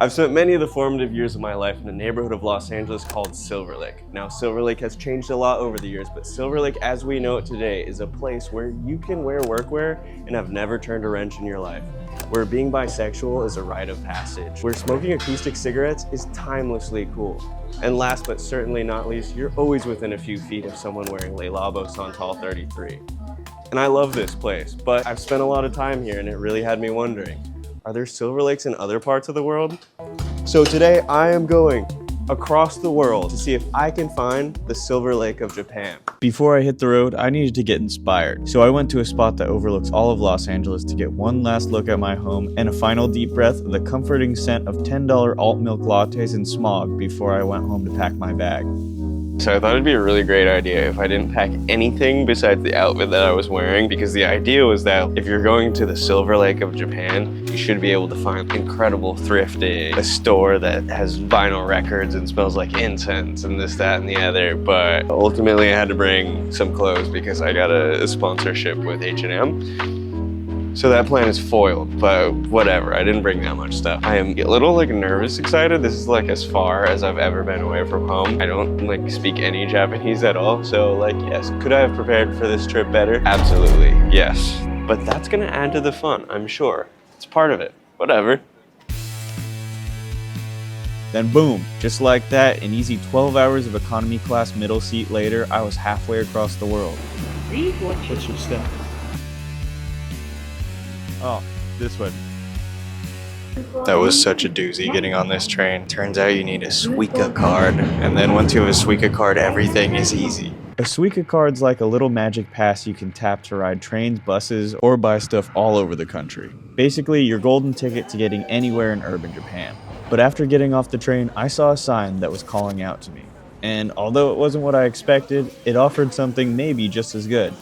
I've spent many of the formative years of my life in a neighborhood of Los Angeles called Silverlake. Now, Silverlake has changed a lot over the years, but Silverlake as we know it today is a place where you can wear workwear and have never turned a wrench in your life. Where being bisexual is a rite of passage. Where smoking acoustic cigarettes is timelessly cool. And last but certainly not least, you're always within a few feet of someone wearing Le Labo Santal 33. And I love this place, but I've spent a lot of time here and it really had me wondering, are there Silver Lakes in other parts of the world? So today I am going across the world to see if I can find the Silver Lake of Japan. Before I hit the road, I needed to get inspired. So I went to a spot that overlooks all of Los Angeles to get one last look at my home and a final deep breath of the comforting scent of $10 alt milk lattes and smog before I went home to pack my bag. So I thought it'd be a really great idea if I didn't pack anything besides the outfit that I was wearing, because the idea was that if you're going to the Silver Lake of Japan, you should be able to find incredible thrifting, a store that has vinyl records and smells like incense and this, that, and the other. But ultimately I had to bring some clothes because I got a sponsorship with H&M. So that plan is foiled, but whatever, I didn't bring that much stuff. I am a little nervous excited. This is as far as I've ever been away from home. I don't speak any Japanese at all. So yes, could I have prepared for this trip better? Absolutely, yes. But that's gonna add to the fun, I'm sure. It's part of it, whatever. Then boom, just like that, an easy 12 hours of economy class middle seat later, I was halfway across the world. What's your step? Oh, this way. That was such a doozy getting on this train. Turns out you need a Suica card, and then once you have a Suica card, everything is easy. A Suica card's like a little magic pass you can tap to ride trains, buses, or buy stuff all over the country. Basically, your golden ticket to getting anywhere in urban Japan. But after getting off the train, I saw a sign that was calling out to me. And although it wasn't what I expected, it offered something maybe just as good.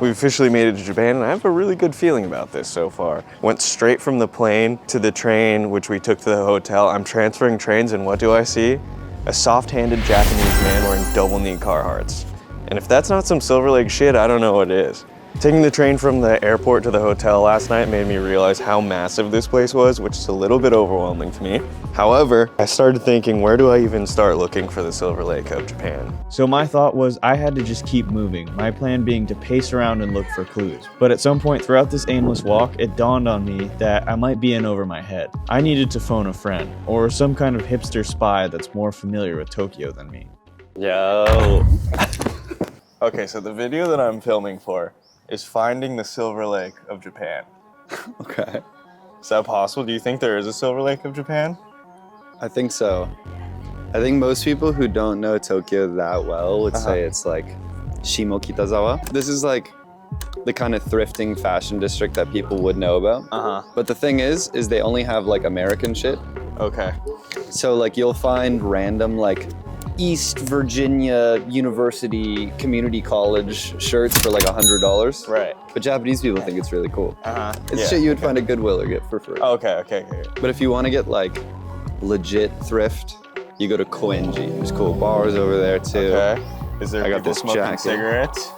We've officially made it to Japan, and I have a really good feeling about this so far. Went straight from the plane to the train, which we took to the hotel. I'm transferring trains, and what do I see? A soft-handed Japanese man wearing double-knee Carhartts. And if that's not some Silver Lake shit, I don't know what is. Taking the train from the airport to the hotel last night made me realize how massive this place was, which is a little bit overwhelming to me. However, I started thinking, where do I even start looking for the Silver Lake of Japan? So my thought was I had to just keep moving, my plan being to pace around and look for clues. But at some point throughout this aimless walk, it dawned on me that I might be in over my head. I needed to phone a friend, or some kind of hipster spy that's more familiar with Tokyo than me. Yo. Okay, so the video that I'm filming for is finding the Silver Lake of Japan. Okay. Is that possible? Do you think there is a Silver Lake of Japan? I think so. I think most people who don't know Tokyo that well would say it's Shimokitazawa. This is the kind of thrifting fashion district that people would know about. But the thing is they only have American shit. Okay. So you'll find random East Virginia University Community College shirts for $100. Right. But Japanese people think it's really cool. It's Yeah, shit you would find at Goodwill or get for free. Okay. But if you want to get legit thrift, you go to Koenji. There's cool bars over there too. Okay. Is there I got people this smoking jacket. cigarettes?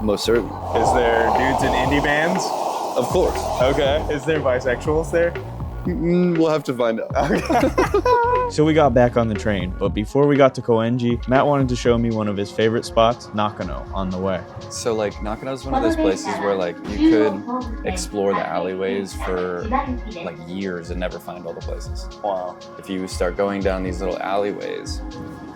Most certainly. Is there dudes in indie bands? Of course. Okay. Is there bisexuals there? We'll have to find out. So we got back on the train, but before we got to Koenji, Matt wanted to show me one of his favorite spots, Nakano, on the way. So Nakano is one of those places where you could explore the alleyways for years and never find all the places. Wow. If you start going down these little alleyways,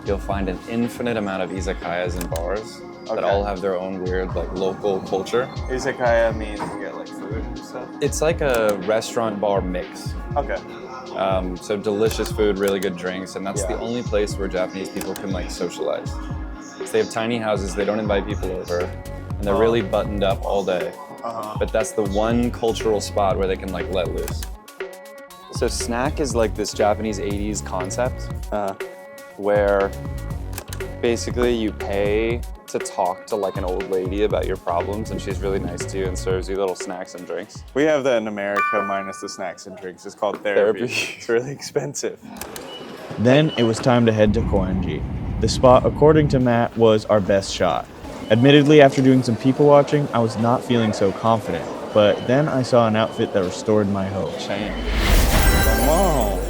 you'll find an infinite amount of izakayas and bars that all have their own weird local culture. Izakaya means you get food and stuff? It's like a restaurant bar mix. Okay. So delicious food, really good drinks, and that's the only place where Japanese people can socialize. So they have tiny houses, they don't invite people over, and they're really buttoned up all day. But that's the one cultural spot where they can let loose. So snack is this Japanese 80s concept where basically you pay to talk to an old lady about your problems, and she's really nice to you and serves you little snacks and drinks. We have that in America minus the snacks and drinks. It's called therapy. It's really expensive. Then it was time to head to Koenji. The spot, according to Matt, was our best shot. Admittedly, after doing some people watching, I was not feeling so confident. but then I saw an outfit that restored my hope. Come on.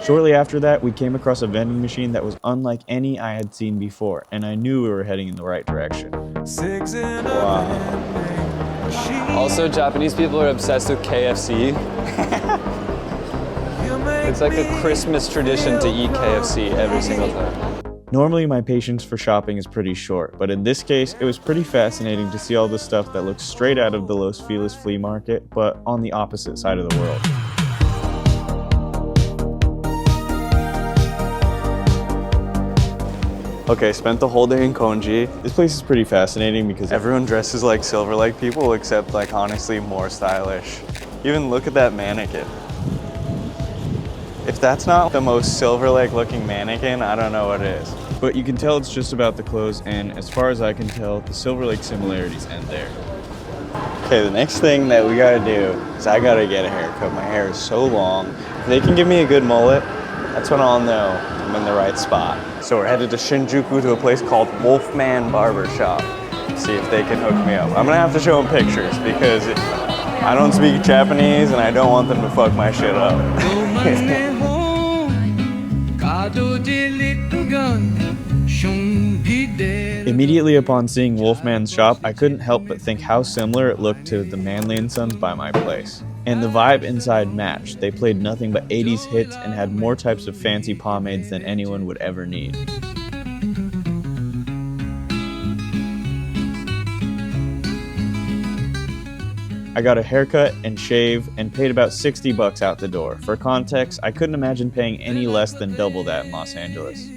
Shortly after that, we came across a vending machine that was unlike any I had seen before, and I knew we were heading in the right direction. Wow. Also, Japanese people are obsessed with KFC. It's like a Christmas tradition to eat KFC every single time. Normally, my patience for shopping is pretty short, but in this case, it was pretty fascinating to see all the stuff that looks straight out of the Los Feliz flea market, but on the opposite side of the world. Okay, spent the whole day in Koenji. This place is pretty fascinating because everyone dresses like Silverlake people, except like honestly more stylish. Even look at that mannequin. If that's not the most Silverlake looking mannequin, I don't know what is. But you can tell it's just about the clothes, and as far as I can tell, the Silverlake similarities end there. Okay, the next thing that we gotta do is I gotta get a haircut. My hair is so long. If they can give me a good mullet, that's when I'll know I'm in the right spot. So we're headed to Shinjuku to a place called Wolfman Barber Shop. See if they can hook me up. I'm gonna have to show them pictures because I don't speak Japanese and I don't want them to fuck my shit up. Immediately upon seeing Wolfman's shop, I couldn't help but think how similar it looked to the Manly & Sons by my place. And the vibe inside matched. They played nothing but 80s hits and had more types of fancy pomades than anyone would ever need. I got a haircut and shave and paid about $60 out the door. For context, I couldn't imagine paying any less than double that in Los Angeles.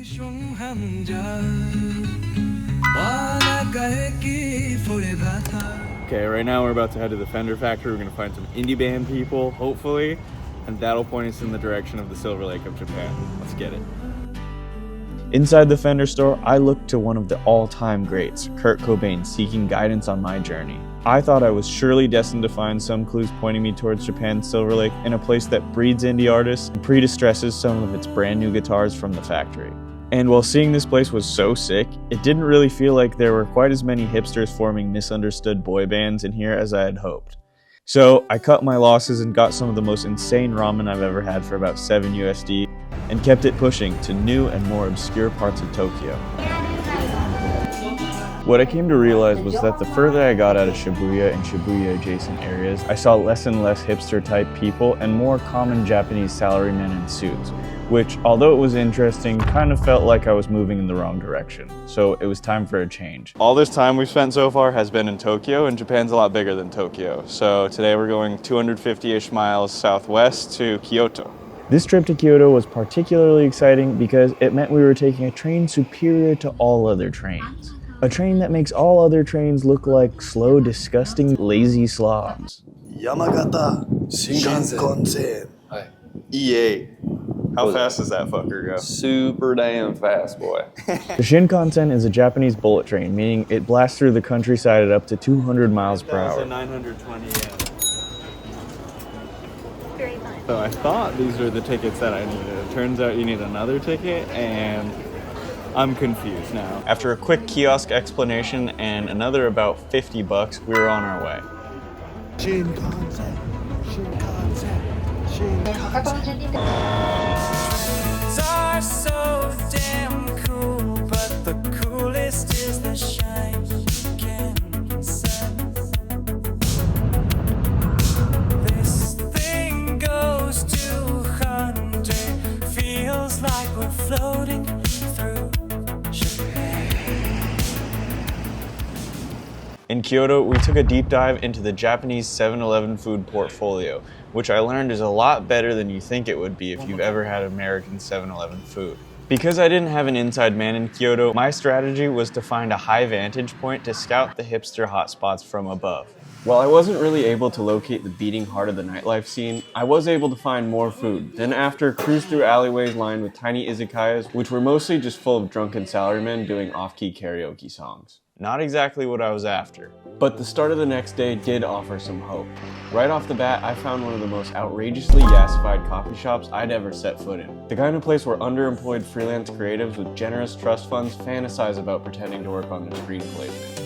Okay, right now we're about to head to the Fender factory. We're gonna find some indie band people, hopefully, and that'll point us in the direction of the Silverlake of Japan. Let's get it. Inside the Fender store, I looked to one of the all-time greats, Kurt Cobain, seeking guidance on my journey. I thought I was surely destined to find some clues pointing me towards Japan's Silverlake in a place that breeds indie artists and predistresses some of its brand new guitars from the factory. And while seeing this place was so sick, it didn't really feel like there were quite as many hipsters forming misunderstood boy bands in here as I had hoped. So I cut my losses and got some of the most insane ramen I've ever had for about 7 USD and kept it pushing to new and more obscure parts of Tokyo. What I came to realize was that the further I got out of Shibuya and Shibuya adjacent areas, I saw less and less hipster type people and more common Japanese salarymen in suits, which, although it was interesting, kind of felt like I was moving in the wrong direction. So it was time for a change. All this time we've spent so far has been in Tokyo, and Japan's a lot bigger than Tokyo. So today we're going 250-ish miles southwest to Kyoto. This trip to Kyoto was particularly exciting because it meant we were taking a train superior to all other trains. A train that makes all other trains look like slow, disgusting, lazy slobs. Yamagata Shinkansen. EA. How fast does that fucker go? Super damn fast, boy. The Shinkansen is a Japanese bullet train, meaning it blasts through the countryside at up to 200 miles per hour. 920 yen. Very fun. So I thought these were the tickets that I needed. It turns out you need another ticket, and I'm confused now. After a quick kiosk explanation and another about $50, we were on our way. Shinkansen. Shinkansen. Shinkansen. Are so damn cool, but the coolest is the shine can sense. This thing goes 200, feels like we're floating through Japan. In Kyoto, we took a deep dive into the Japanese 7-Eleven food portfolio, which I learned is a lot better than you think it would be if you've ever had American 7-Eleven food. Because I didn't have an inside man in Kyoto, my strategy was to find a high vantage point to scout the hipster hotspots from above. While I wasn't really able to locate the beating heart of the nightlife scene, I was able to find more food. Then after, cruised through alleyways lined with tiny izakayas, which were mostly just full of drunken salarymen doing off-key karaoke songs. Not exactly what I was after. But the start of the next day did offer some hope. Right off the bat, I found one of the most outrageously yassified coffee shops I'd ever set foot in. The kind of place where underemployed freelance creatives with generous trust funds fantasize about pretending to work on their screen placement.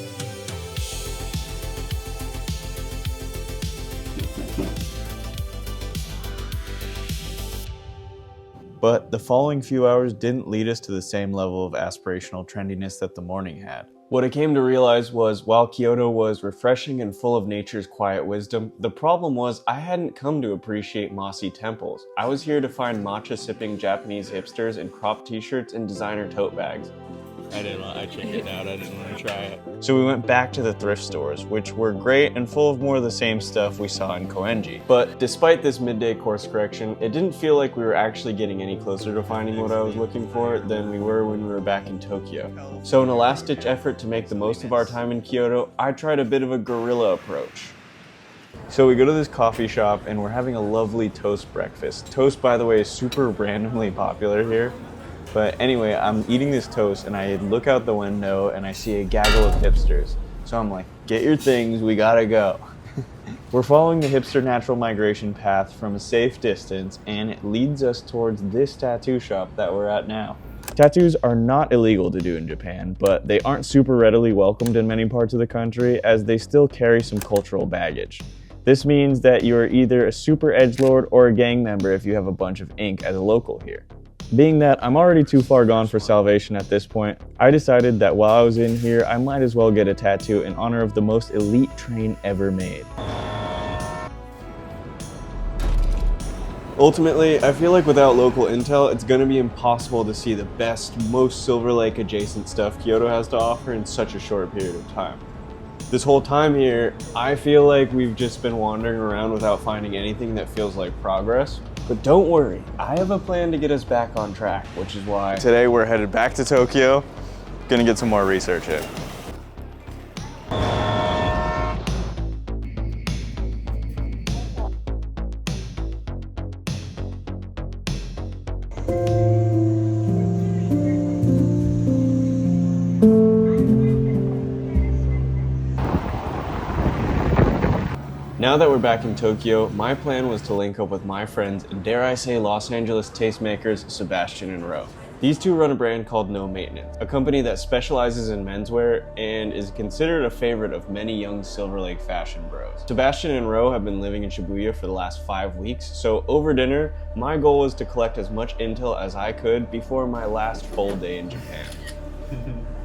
But the following few hours didn't lead us to the same level of aspirational trendiness that the morning had. What I came to realize was, while Kyoto was refreshing and full of nature's quiet wisdom, the problem was I hadn't come to appreciate mossy temples. I was here to find matcha-sipping Japanese hipsters in cropped t-shirts and designer tote bags. I checked it out. I didn't want to try it. So we went back to the thrift stores, which were great and full of more of the same stuff we saw in Koenji. But despite this midday course correction, it didn't feel like we were actually getting any closer to finding what I was looking for than we were when we were back in Tokyo. So in a last-ditch effort to make the most of our time in Kyoto, I tried a bit of a guerrilla approach. So we go to this coffee shop and we're having a lovely toast breakfast. Toast, by the way, is super randomly popular here. But anyway, I'm eating this toast and I look out the window and I see a gaggle of hipsters. So I'm like, get your things, we gotta go. We're following the hipster natural migration path from a safe distance and it leads us towards this tattoo shop that we're at now. Tattoos are not illegal to do in Japan, but they aren't super readily welcomed in many parts of the country as they still carry some cultural baggage. This means that you are either a super edgelord or a gang member if you have a bunch of ink as a local here. Being that I'm already too far gone for salvation at this point, I decided that while I was in here, I might as well get a tattoo in honor of the most elite train ever made. Ultimately, I feel like without local intel, it's going to be impossible to see the best, most Silverlake adjacent stuff Kyoto has to offer in such a short period of time. This whole time here, I feel like we've just been wandering around without finding anything that feels like progress. But don't worry, I have a plan to get us back on track, which is why Today we're headed back to Tokyo, gonna get some more research in. Now that we're back in Tokyo, my plan was to link up with my friends and, dare I say, Los Angeles tastemakers Sebastian and Roe. These two run a brand called No Maintenance, a company that specializes in menswear and is considered a favorite of many young Silverlake fashion bros. Sebastian and Roe have been living in Shibuya for the last 5 weeks, so over dinner, my goal was to collect as much intel as I could before my last full day in Japan.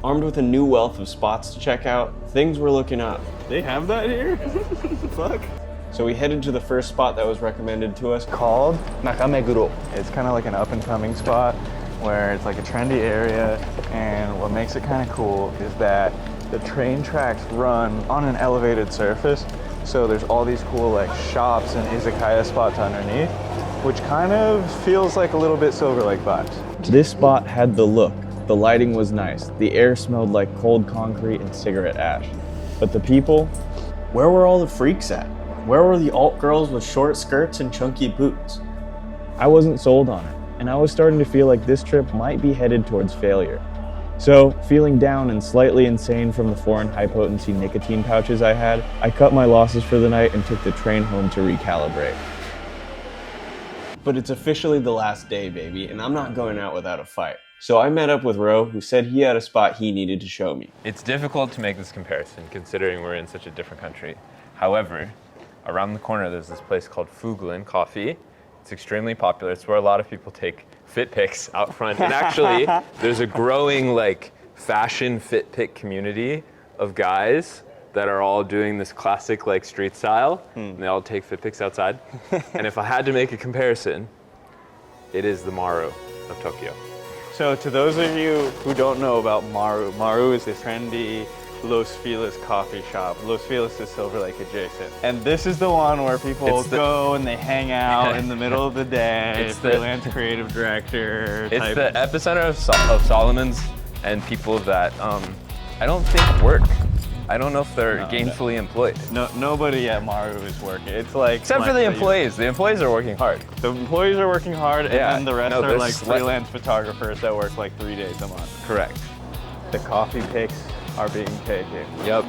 Armed with a new wealth of spots to check out, things were looking up. They have that here? Fuck. So we headed to the first spot that was recommended to us, Called Nakameguro. It's kind of like an up and coming spot where it's like a trendy area, and what makes it kind of cool is that the train tracks run on an elevated surface, so there's all these cool like shops and izakaya spots underneath, which kind of feels like a little bit Silverlake vibes. This spot had the look. The lighting was nice. The air smelled like cold concrete and cigarette ash. But the people, where were all the freaks at? Where were the alt girls with short skirts and chunky boots? I wasn't sold on it, and I was starting to feel like this trip might be headed towards failure. So, feeling down and slightly insane from the foreign high-potency nicotine pouches I had, I cut my losses for the night and took the train home to recalibrate. But it's officially the last day, baby, and I'm not going out without a fight. So I met up with Ro, who said he had a spot he needed to show me. It's difficult to make this comparison considering we're in such a different country. However, around the corner there's this place called Fuglin Coffee. It's extremely popular. It's where a lot of people take fit pics out front. And actually, there's a growing like fashion fit pic community of guys that are all doing this classic like street style. And they all take fit pics outside. And if I had to make a comparison, it is the Maru of Tokyo. So to those of you who don't know about Maru, Maru is this trendy Los Feliz coffee shop. Los Feliz is Silverlake adjacent. And this is the one where people go and they hang out in the middle of the day, It's freelance creative director It's type. the epicenter of Solomon's and people that I don't think work. I don't know if they're gainfully employed. No, nobody at Maru is working. It's like Except for the employees. The employees are working hard. The employees are working hard, and Yeah, then the rest no, are there's like freelance photographers that work like 3 days a month. Correct. The coffee pics are being taken. Yep.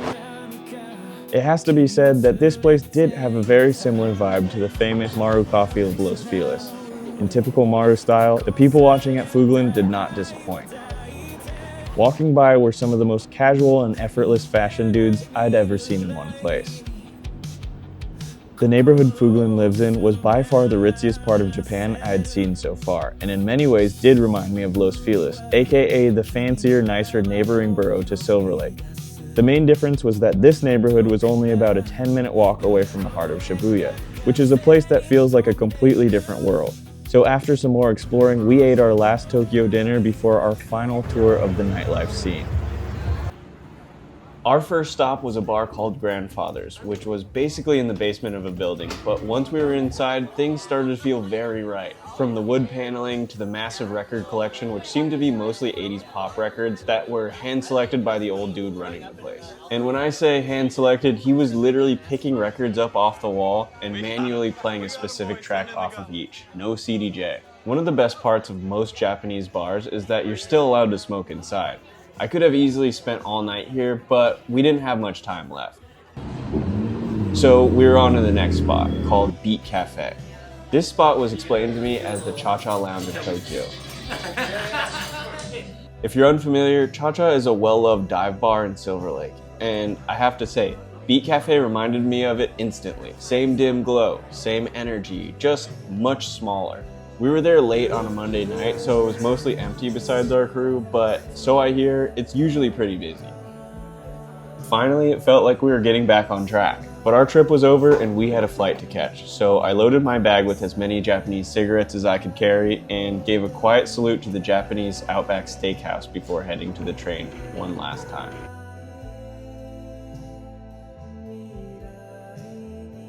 It has to be said that this place did have a very similar vibe to the famous Maru coffee of Los Feliz. In typical Maru style, the people watching at Fuglin did not disappoint. Walking by were some of the most casual and effortless fashion dudes I'd ever seen in one place. The neighborhood Fuglin lives in was by far the ritziest part of Japan I had seen so far, and in many ways did remind me of Los Feliz, aka the fancier, nicer neighboring borough to Silverlake. The main difference was that this neighborhood was only about a 10-minute walk away from the heart of Shibuya, which is a place that feels like a completely different world. So after some more exploring, we ate our last Tokyo dinner before our final tour of the nightlife scene. Our first stop was a bar called Grandfather's, which was basically in the basement of a building, but once we were inside, things started to feel very right. From the wood paneling to the massive record collection, which seemed to be mostly 80s pop records that were hand-selected by the old dude running the place. And when I say hand-selected, he was literally picking records up off the wall and manually playing a specific track off of each. No CDJ. One of the best parts of most Japanese bars is that you're still allowed to smoke inside. I could have easily spent all night here, but we didn't have much time left. So we were on to the next spot, called Beat Cafe. This spot was explained to me as the Cha-Cha Lounge of Tokyo. If you're unfamiliar, Cha-Cha is a well-loved dive bar in Silverlake, and I have to say, Beat Cafe reminded me of it instantly. Same dim glow, same energy, just much smaller. We were there late on a Monday night, so it was mostly empty besides our crew, but so I hear, it's usually pretty busy. Finally, it felt like we were getting back on track, but our trip was over and we had a flight to catch, so I loaded my bag with as many Japanese cigarettes as I could carry and gave a quiet salute to the Japanese Outback Steakhouse before heading to the train one last time.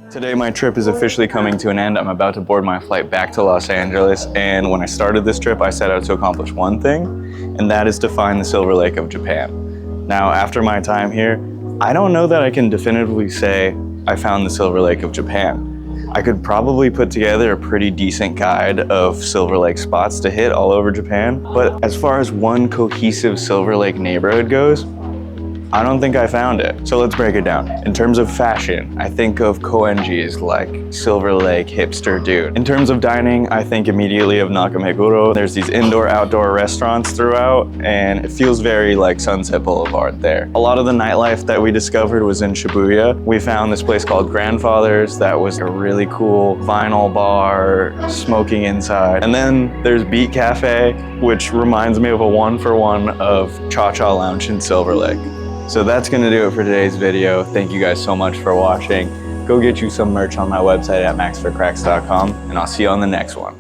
Today my trip is officially coming to an end. I'm about to board my flight back to Los Angeles, and when I started this trip I set out to accomplish one thing, and that is to find the Silverlake of Japan. Now after my time here, I don't know that I can definitively say I found the Silverlake of Japan. I could probably put together a pretty decent guide of Silverlake spots to hit all over Japan, but as far as one cohesive Silverlake neighborhood goes, I don't think I found it. So let's break it down. In terms of fashion, I think of Koenji as like Silverlake hipster dude. In terms of dining, I think immediately of Nakameguro. There's these indoor-outdoor restaurants throughout, and it feels very like Sunset Boulevard there. A lot of the nightlife that we discovered was in Shibuya. We found this place called Grandfather's that was a really cool vinyl bar, smoking inside. And then there's Beat Cafe, which reminds me of a one-for-one of Cha-Cha Lounge in Silverlake. So that's gonna do it for today's video. Thank you guys so much for watching. Go get you some merch on my website at maxforcracks.com, and I'll see you on the next one.